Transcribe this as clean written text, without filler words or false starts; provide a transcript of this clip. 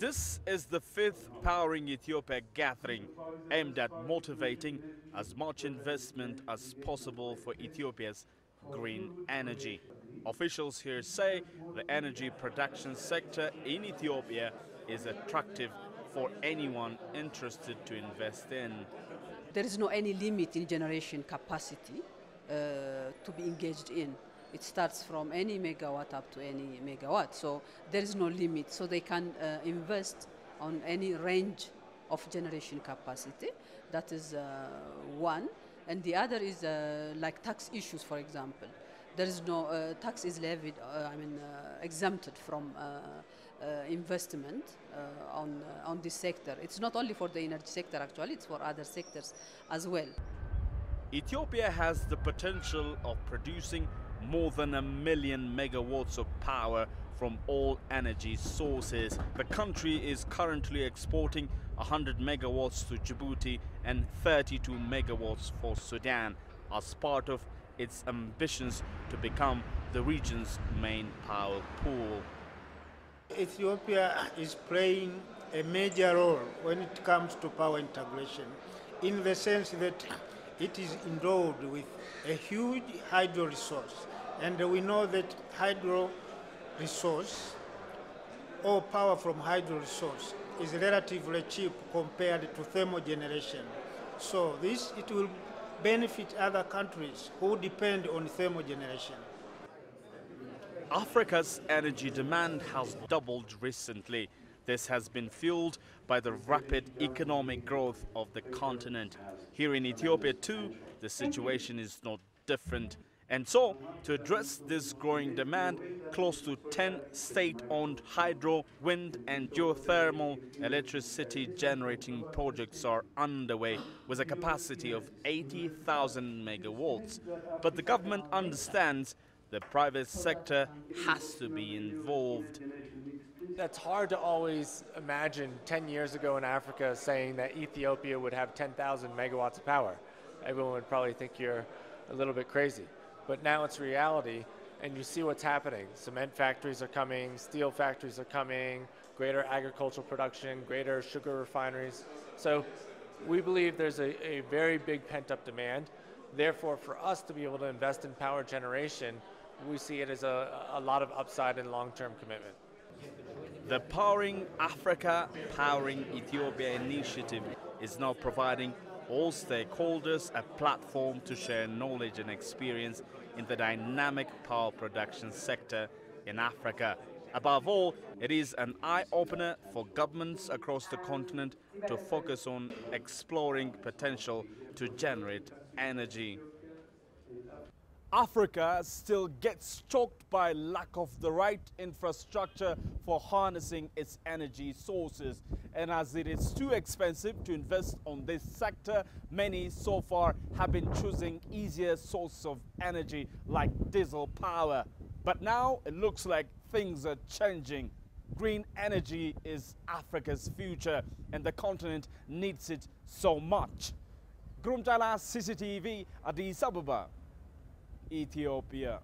This is the 5th Powering Ethiopia gathering aimed at motivating as much investment as possible for Ethiopia's green energy. Officials here say the energy production sector in Ethiopia is attractive for anyone interested to invest in. There is no any limit in generation capacity to be engaged in. It starts from any megawatt up to any megawatt, so there is no limit. So they can invest on any range of generation capacity. That is one. And the other is like tax issues, for example. There is no tax is levied, exempted from investment on this sector. It's not only for the energy sector, actually, it's for other sectors as well. Ethiopia has the potential of producing more than 1 million megawatts of power from all energy sources. The country is currently exporting 100 megawatts to Djibouti and 32 megawatts for Sudan as part of its ambitions to become the region's main power pool. Ethiopia is playing a major role when it comes to power integration, in the sense that it is endowed with a huge hydro resource. And we know that hydro resource or power from hydro resource is relatively cheap compared to thermal generation. So it will benefit other countries who depend on thermal generation. Africa's energy demand has doubled recently. This has been fueled by the rapid economic growth of the continent. Here in Ethiopia too, the situation is not different. And so, to address this growing demand, close to 10 state-owned hydro, wind and geothermal electricity generating projects are underway with a capacity of 80,000 megawatts. But the government understands the private sector has to be involved. That's hard to always imagine 10 years ago in Africa saying that Ethiopia would have 10,000 megawatts of power. Everyone would probably think you're a little bit crazy. But now it's reality, and you see what's happening. Cement factories are coming, steel factories are coming, greater agricultural production, greater sugar refineries. So we believe there's a very big pent-up demand. Therefore, for us to be able to invest in power generation, we see it as a lot of upside and long-term commitment. The Powering Africa, Powering Ethiopia initiative is now providing all stakeholders a platform to share knowledge and experience in the dynamic power production sector in Africa. Above all, it is an eye-opener for governments across the continent to focus on exploring potential to generate energy. Africa still gets choked by lack of the right infrastructure for harnessing its energy sources. And as it is too expensive to invest on this sector, many so far have been choosing easier sources of energy like diesel power. But now it looks like things are changing. Green energy is Africa's future and the continent needs it so much. Girum, Chala, CCTV, Addis Ababa, Ethiopia.